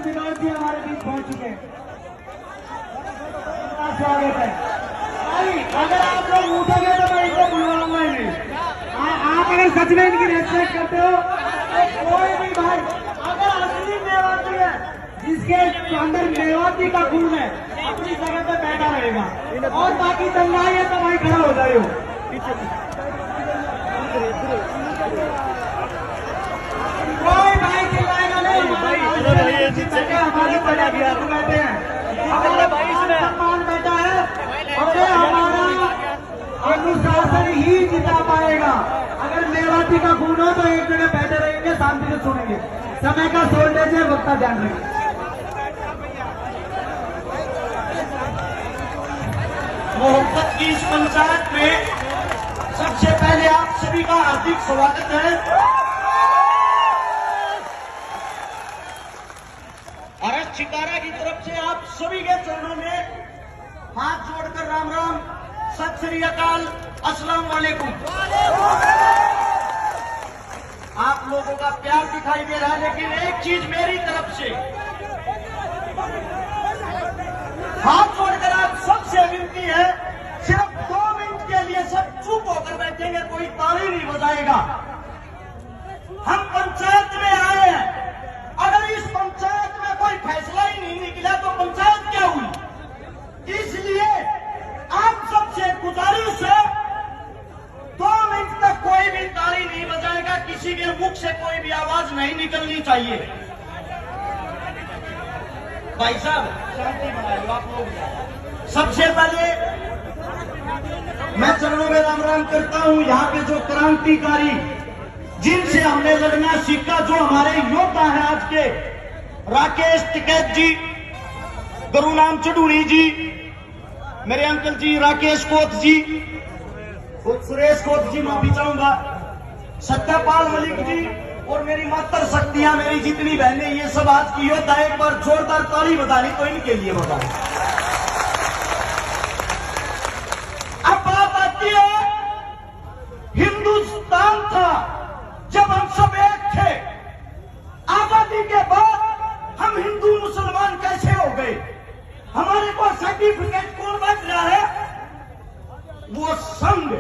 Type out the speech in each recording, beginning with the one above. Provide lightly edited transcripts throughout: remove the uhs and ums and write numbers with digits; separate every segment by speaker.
Speaker 1: विनोद जी हमारे बीच पहुंच चुके हैं। स्वागत है भाई। अगर आप लोग उठोगे तो मैं इनको बुलवाऊंगा ही नहीं। आप अगर सच में इनकी रेस्पेक्ट करते हो तो कोई भी भाई अगर असली मेवाती है जिसके अंदर मेवाती का खून है अपनी जगह पे बैठा रहेगा और बाकी दंगाई है तो भाई खड़ा हो जाए। कोई भाई चिल्लाएगा नहीं, हमारे बैठे हैं, हमारा सम्मान बैठा है और हमारा अनुशासन ही जिता पाएगा। अगर मेवाती का खून हो तो एक जगह बैठे रहेंगे, शांति से सुनेंगे। समय का शॉर्टेज है, वक्त का ध्यान रखेंगे।
Speaker 2: मोहब्बत की इस पंचायत में सबसे पहले आप सभी का हार्दिक स्वागत है और चिकारा की तरफ से आप सभी के चरणों में हाथ जोड़कर राम राम, सत श्री अकाल, अस्सलाम वालेकुम। आप लोगों का प्यार दिखाई दे रहा है, लेकिन एक चीज मेरी तरफ से हाथ जोड़कर आप सबसे विनती है, सिर्फ 2 मिनट के लिए सब चुप होकर बैठेंगे, कोई ताली नहीं बजाएगा। हम पंचायत में आए हैं, अगर इस पंचायत में कोई फैसला ही नहीं निकला तो पंचायत क्या हुई? इसलिए आप सबसे गुजारिश है 2 मिनट तक कोई भी ताली नहीं बजाएगा, किसी के मुख से कोई भी आवाज नहीं निकलनी चाहिए। भाई साहब शांति बनाए आप लोग। सबसे पहले मैं चरणों में राम राम करता हूं। यहाँ पे जो क्रांतिकारी जिनसे हमने लड़ना सीखा, जो हमारे योद्धा हैं आज के, राकेश टिकैत जी, गुरुनाम चढ़ूरी जी, मेरे अंकल जी राकेश कोत जी, सुरेश कोत जी, माफी चाहूंगा, सत्यपाल मलिक जी और मेरी मातर शक्तियां, मेरी जितनी बहनें, ये सब आज की योद्धा। एक बार जोरदार ताली बजानी तो इनके लिए बताओ। अब बात आती है, हिंदुस्तान था जब हम सब एक थे, आजादी के बाद हम हिंदू मुसलमान कैसे हो गए? हमारे को सर्टिफिकेट कौन बच रहा है? वो संघ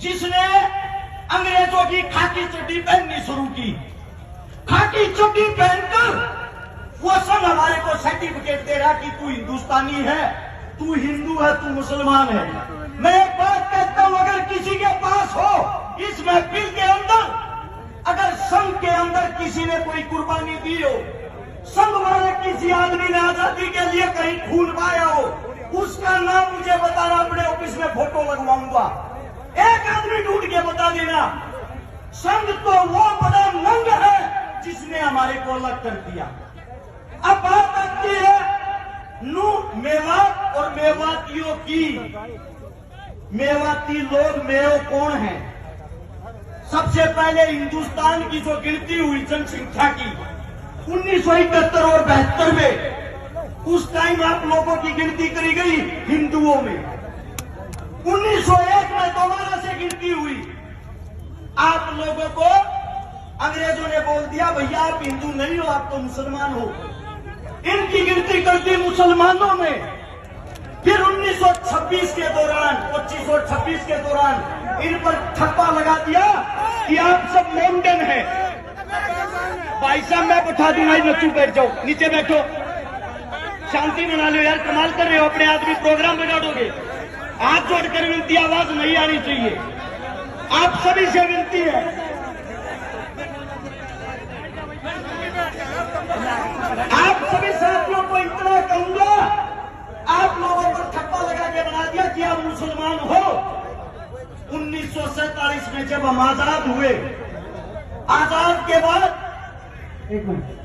Speaker 2: जिसने अंग्रेजों की खाकी चड्डी पहननी शुरू की, खाकी चड्डी पहनकर वो संघ हमारे को सर्टिफिकेट दे रहा कि तू हिंदुस्तानी है, तू हिंदू है, तू मुसलमान है। मैं एक बात कहता हूं, अगर किसी के पास हो इस महफिल के अंदर, अगर संघ के अंदर किसी ने कोई कुर्बानी दी हो, संघ वाले किसी आदमी ने आजादी के लिए कहीं खून पाया हो, उसका नाम मुझे बताना, अपने ऑफिस में फोटो लगवाऊंगा। एक आदमी ढूंढ के बता देना। संघ तो वो बड़ा नंग है जिसने हमारे को अलग कर दिया। अब बात आती है मेवात और मेवातियों की। मेवाती लोग मेव कौन है? सबसे पहले हिंदुस्तान की जो गिनती हुई जनसंख्या की 1971 और 72 में, उस टाइम आप लोगों की गिनती करी गई हिंदुओं में। 1901 में दोबारा से गिनती हुई। आप लोगों को अंग्रेजों ने बोल दिया भैया आप हिंदू नहीं हो, आप तो मुसलमान हो। इनकी गिनती कर दी मुसलमानों में। फिर 1926 के दौरान, 25 और 26 के दौरान इन पर ठप्पा लगा दिया कि आप सब मॉडर्न हैं। भाई साहब मैं उठा दूंगा, नच्चू बैठ जाओ, नीचे बैठो, शांति बना लो यार, कमाल कर रहे हो, अपने आदमी प्रोग्राम बिगाड़ोगे। हाथ जोड़कर विनती, आवाज नहीं आनी चाहिए, आप सभी से विनती है। आप सभी साथियों को इतना कहूंगा, आप लोगों को ठप्पा लगा के बना दिया कि आप मुसलमान हो। 1947 में जब हम आजाद हुए, आजाद के बाद
Speaker 1: एक मिनट,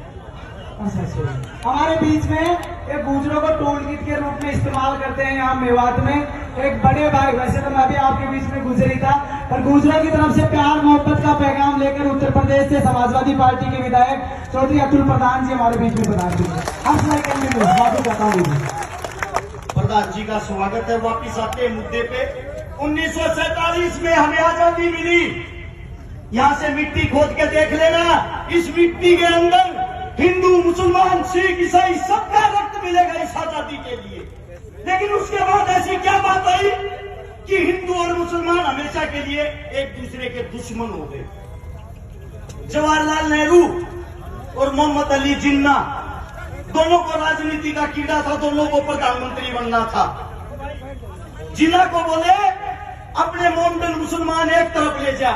Speaker 1: हमारे बीच में एक गुजरों को टोल किट के रूप में इस्तेमाल करते हैं। यहाँ मेवात में एक बड़े भाई, वैसे तो मैं भी आपके बीच में गुजरी था, पर गुजरों की तरफ से प्यार मोहब्बत का पैगाम लेकर उत्तर प्रदेश से समाजवादी पार्टी के विधायक चौधरी अतुल प्रधान जी हमारे बीच में पधार चुके हैं।
Speaker 2: प्रधान जी का स्वागत है। वापिस आते हैं मुद्दे पे। 1947 में हमें आजादी मिली। यहाँ से मिट्टी खोद के देख लेना, इस मिट्टी के अंदर हिंदू मुसलमान सिख ईसाई सबका रक्त मिलेगा इस आजादी के लिए। लेकिन उसके बाद ऐसी क्या बात आई कि हिंदू और मुसलमान हमेशा के लिए एक दूसरे के दुश्मन हो गए। जवाहरलाल नेहरू और मोहम्मद अली जिन्ना दोनों को राजनीति का कीड़ा था, दोनों को प्रधानमंत्री बनना था। जिन्ना को बोले अपने मोमडन मुसलमान एक तरफ ले जा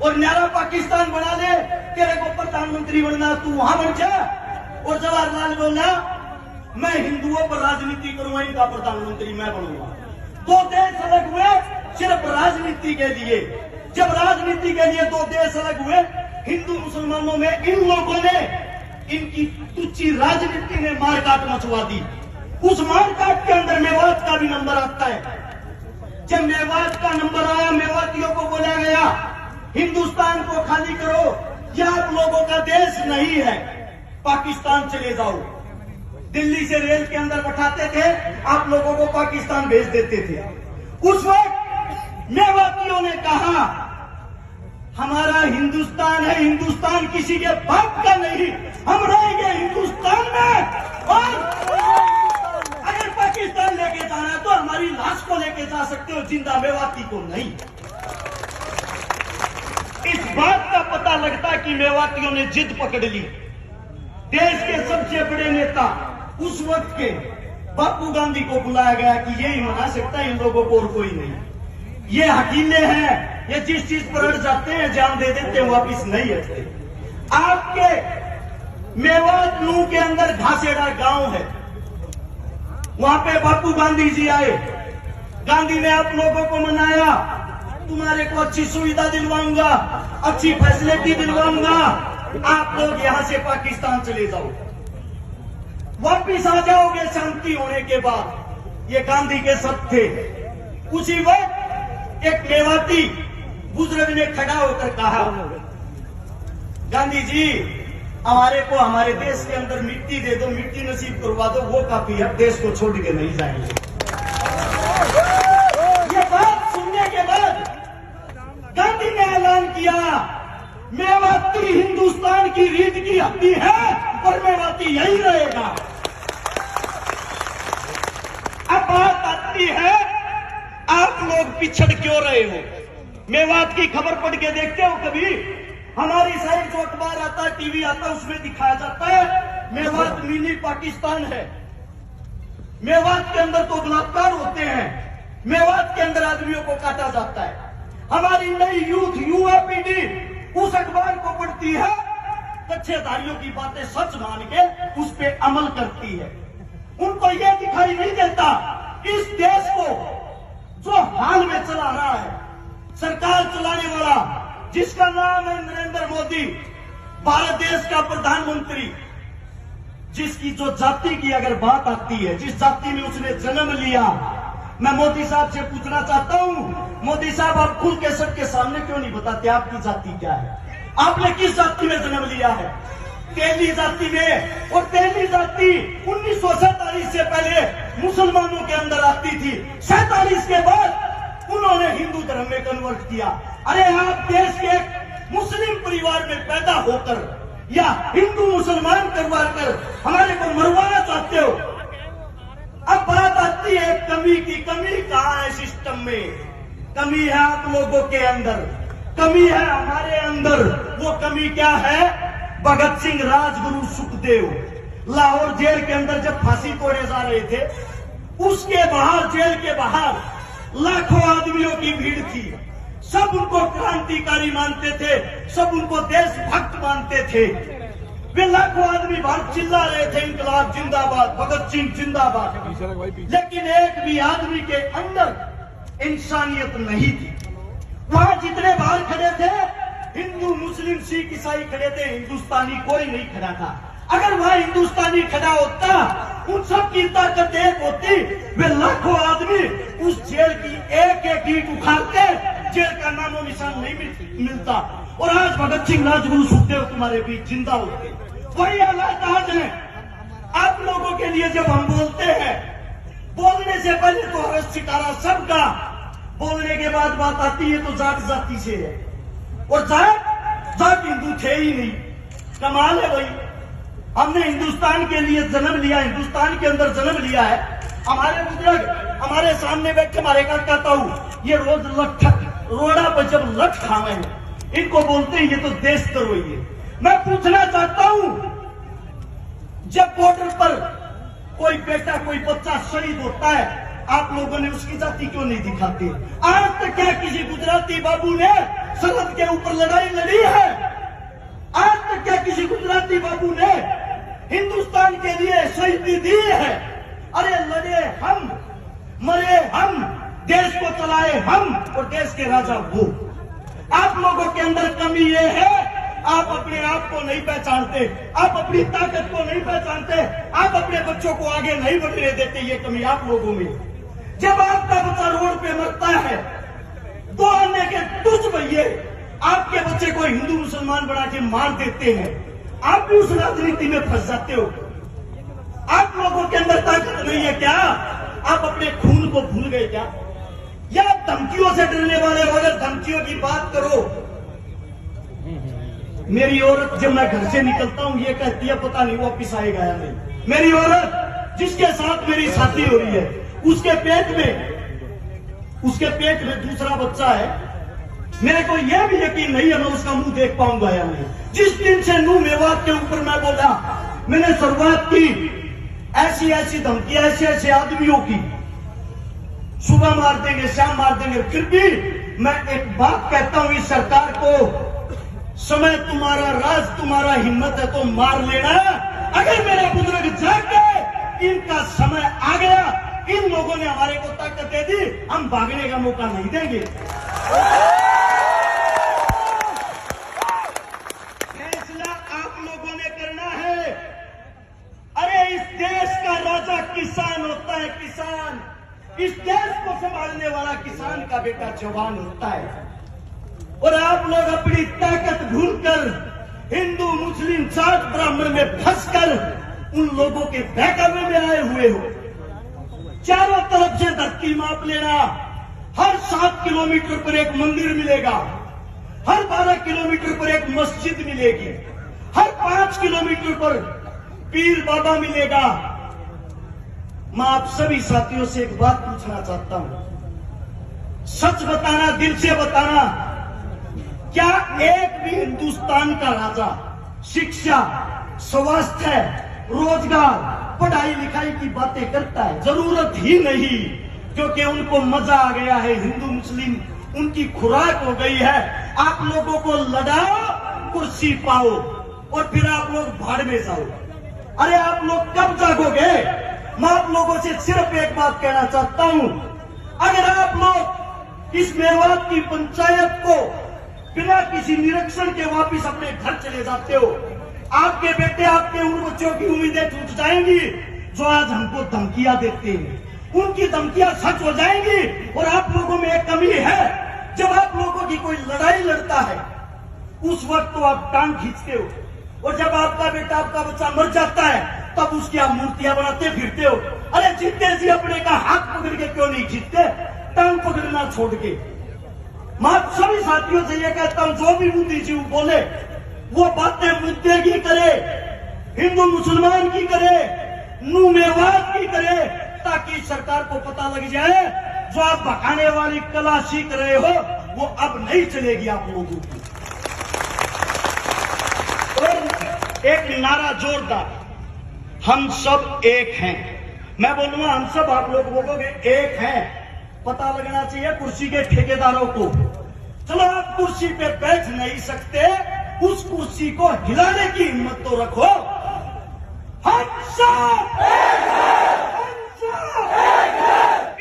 Speaker 2: और न्यारा पाकिस्तान बना ले, तेरे को प्रधानमंत्री बनना, तू वहां बन जा। और जवाहरलाल बोला मैं हिंदुओं पर राजनीति करूंगा, इनका प्रधानमंत्री मैं बनूंगा। दो देश अलग हुए सिर्फ राजनीति के लिए। जब राजनीति के लिए दो देश अलग हुए, हिंदू मुसलमानों में इन लोगों ने, इनकी तुच्छी राजनीति ने मारकाट मचवा दी। उस मारकाट के अंदर मेवात का भी नंबर आता है। जब मेवात का नंबर आया, मेवातियों को बोला गया हिंदुस्तान को खाली करो, यह आप लोगों का देश नहीं है, पाकिस्तान चले जाओ। दिल्ली से रेल के अंदर बैठाते थे, आप लोगों को पाकिस्तान भेज देते थे। उस वक्त मेवातियों ने कहा हमारा हिंदुस्तान है, हिंदुस्तान किसी के बाप का नहीं, हम रहेंगे हिंदुस्तान में। और अगर पाकिस्तान लेके जाना है तो हमारी लाश को लेके जा सकते हो, जिंदा मेवाती को नहीं। इस बात का पता लगता है कि मेवातियों ने जिद पकड़ ली। देश के सबसे बड़े नेता उस वक्त के बापू गांधी को बुलाया गया कि यही मना सकता है इन लोगों को और कोई नहीं। ये हकीले हैं, ये जिस चीज पर अड़ जाते हैं जान दे देते हैं, वापिस नहीं हटते। आपके मेवात नू के अंदर घासेड़ा गांव है, वहां पे बापू गांधी जी आए। गांधी ने आप लोगों को मनाया, तुम्हारे को अच्छी सुविधा दिलवाऊंगा, अच्छी फैसिलिटी दिलवाऊंगा, आप लोग यहां से पाकिस्तान चले जाओ, वापिस आ जाओगे शांति होने के बाद। ये गांधी के शब्द थे। उसी वक्त एक मेवाती बुजुर्ग ने खड़ा होकर कहा गांधी जी हमारे को हमारे देश के अंदर मिट्टी दे दो, मिट्टी नसीब करवा दो, वो काफी है, देश को छोड़ के नहीं जाएंगे। ये बात सुनने के बाद गांधी ने ऐलान किया मेवाती हिंदुस्तान की रीढ़ की हड्डी है और मेवाती यही रहेगा। अब बात आती है आप लोग पिछड़ क्यों रहे हो? मेवात की खबर पढ़ के देखते हो कभी? हमारी साइड जो अखबार आता है, टीवी आता है, उसमें दिखाया जाता है मेवात मिनी पाकिस्तान है। मेवात के अंदर तो बलात्कार होते हैं, मेवात के अंदर आदमियों को काटा जाता है। हमारी नई यूथ युवा पीढ़ी उस अखबार को पढ़ती है, कच्छेधारियों की बातें सच मान के उस पे अमल करती है। उनको यह दिखाई नहीं देता इस देश को जो हाल में चला रहा है, सरकार चलाने वाला जिसका नाम है नरेंद्र मोदी, भारत देश का प्रधानमंत्री, जिसकी जो जाति की अगर बात आती है, जिस जाति में उसने जन्म लिया, मैं मोदी साहब से पूछना चाहता हूं, मोदी साहब आप खुल के सबके सामने क्यों नहीं बताते आपकी जाति क्या है? आपने किस जाति में जन्म लिया है? तेली जाति में। और तेली जाति 1947 से पहले मुसलमानों के अंदर आती थी, 47 के बाद उन्होंने हिंदू धर्म में कन्वर्ट किया। अरे आप देश के मुस्लिम परिवार में पैदा होकर या हिंदू मुसलमान करवा कर हमारे को मरवाना चाहते हो। अब बात आती है कमी की। कमी कहाँ है सिस्टम में? कमी है आप लोगों के अंदर, कमी है हमारे अंदर। वो कमी क्या है? भगत सिंह, राजगुरु, सुखदेव लाहौर जेल के अंदर जब फांसी तोड़े जा रहे थे, उसके बाहर, जेल के बाहर लाखों आदमियों की भीड़ थी। सब उनको क्रांतिकारी मानते थे, सब उनको देशभक्त मानते थे। वे लाखों आदमी बाहर चिल्ला रहे थे इंकलाब जिंदाबाद, भगत सिंह जिंदाबाद। लेकिन एक भी आदमी के अंदर इंसानियत नहीं थी। वहां जितने बाहर खड़े थे, हिंदू, मुस्लिम, सिख, ईसाई खड़े थे, हिंदुस्तानी कोई नहीं खड़ा था। अगर वहां हिंदुस्तानी खड़ा होता, उन सब की ताकत एक होती, वे लाखों आदमी उस जेल की एक एक ईंट उखाड़ते, जेल का नामो निशान नहीं मिलता। और आज भगत सिंह, राजगुरु, सुखदेव तुम्हारे बीच जिंदा होते। वही हालात आज है आप लोगों के लिए। जब हम बोलते हैं, बोलने से पहले तो हर्ष शिकारा सबका, बोलने के बाद बात आती है तो जात जाति से है। और जाट हिंदू थे ही नहीं। कमाल है भाई, हमने हिंदुस्तान के लिए जन्म लिया, हिंदुस्तान के अंदर जन्म लिया है। हमारे बुजुर्ग हमारे सामने बैठे हमारे काका ताऊ ये रोज रोड़ा पर जब लठ खावे हैं इनको बोलते हैं ये तो देशद्रोही है। मैं पूछना चाहता हूं, जब बॉर्डर पर कोई बेटा कोई बच्चा शहीद होता है आप लोगों ने उसकी जाति क्यों नहीं दिखाते? आज तक क्या किसी गुजराती बाबू ने सरहद के ऊपर लड़ाई लड़ी है? आज तक क्या किसी गुजराती बाबू ने हिंदुस्तान के लिए शहीदी दी है? अरे लड़े हम, मरे हम, देश को चलाए हम और देश के राजा वो। आप लोगों के अंदर कमी ये है आप अपने आप को नहीं पहचानते, आप अपनी ताकत को नहीं पहचानते, आप अपने बच्चों को आगे नहीं बढ़ने देते। ये कमी आप लोगों में। जब आपका बच्चा रोड पे मरता है, 2 आने के तुझ भैये आपके बच्चे को हिंदू मुसलमान बना के मार देते हैं, आप भी उस राजनीति में फंस जाते हो। आप लोगों के अंदर ताकत नहीं है क्या? आप अपने खून को भूल गए क्या? या आप धमकियों से डरने वाले हो? अगर धमकियों की बात करो, मेरी औरत जब मैं घर से निकलता हूं ये कहती है पता नहीं वापिस आएगा या नहीं। मेरी औरत जिसके साथ मेरी शादी हो रही है उसके पेट में दूसरा बच्चा है, मेरे को यह भी यकीन नहीं है मैं उसका मुंह देख पाऊंगा या नहीं। जिस दिन से नूह मेवात के ऊपर मैं बोला, मैंने शुरुआत की ऐसी ऐसी धमकी ऐसे ऐसे आदमियों की, सुबह मार देंगे शाम मार देंगे, फिर भी मैं एक बात कहता हूं इस सरकार को, समय तुम्हारा राज तुम्हारा हिम्मत है तो मार लेना। अगर मेरे बुजुर्ग जाग गए, इनका समय आ गया, इन लोगों ने हमारे को ताकत दे दी, हम भागने का मौका नहीं देंगे। फैसला आप लोगों ने करना है। अरे इस देश का राजा किसान होता है, किसान। इस देश को संभालने वाला किसान का बेटा जवान होता है। और आप लोग अपनी ताकत भूलकर हिंदू मुस्लिम जाट ब्राह्मण में फंसकर उन लोगों के बहकावे में आए हुए हो। चारों तरफ से धरती माप लेना, हर 7 किलोमीटर पर एक मंदिर मिलेगा, हर 12 किलोमीटर पर एक मस्जिद मिलेगी, हर 5 किलोमीटर पर पीर बाबा मिलेगा। मैं आप सभी साथियों से एक बात पूछना चाहता हूं, सच बताना, दिल से बताना, क्या एक भी हिंदुस्तान का राजा शिक्षा, स्वास्थ्य, रोजगार, पढ़ाई लिखाई की बातें करता है? जरूरत ही नहीं, क्योंकि उनको मजा आ गया है। हिंदू मुस्लिम उनकी खुराक हो गई है। आप लोगों को लड़ाओ, कुर्सी पाओ और फिर आप लोग भाड़ में जाओ। अरे आप लोग कब जागोगे? मैं आप लोगों से सिर्फ एक बात कहना चाहता हूं, अगर आप लोग इस मेवात की पंचायत को बिना किसी निरीक्षण के वापिस अपने घर चले जाते हो, आपके बेटे आपके उन बच्चों की उम्मीदें टूट जाएंगी जो आज हमको धमकियां देते हैं। उनकी धमकियां सच हो जाएंगी। और आप लोगों में एक कमी है, जब आप लोगों की कोई लड़ाई लड़ता है उस वक्त तो आप टांग खींचते हो, और जब आपका बेटा आपका बच्चा मर जाता है तब उसकी आप मूर्तियां बनाते फिरते हो। अरे जीते जी अपने का हाथ पकड़ के क्यों नहीं खींचते, टांग पकड़ना छोड़ के? मैं सभी साथियों से ये कहता हूं, जो भी बुद्धिजीवी बोले वो बातें मुद्दे की करे, हिंदू मुसलमान की करे, नूह मेवात की करे, ताकि सरकार को पता लग जाए जो आप भगाने वाली कला सीख रहे हो वो अब नहीं चलेगी आप लोगों की। और एक नारा जोरदार, हम सब एक हैं। मैं बोलूंगा हम सब, आप लोग बोलोगे एक हैं। पता लगना चाहिए कुर्सी के ठेकेदारों को। चलो आप कुर्सी पे बैठ नहीं सकते, उस कुर्सी को हिलाने की हिम्मत तो रखो। हम सब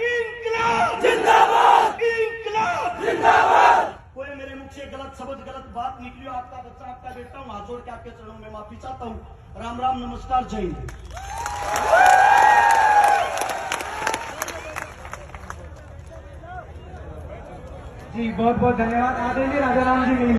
Speaker 2: इंकलाब जिंदाबाद, इंकलाब जिंदाबाद। कोई मेरे मुख से गलत शब्द गलत बात निकली, आपका बच्चा आपका बेटा हूं, हाथ जोड़ के आपके चरणों में माफी चाहता हूं। राम राम, नमस्कार, जय हिंद।
Speaker 1: जी बहुत बहुत धन्यवाद। आदरणीय राजा राम जी।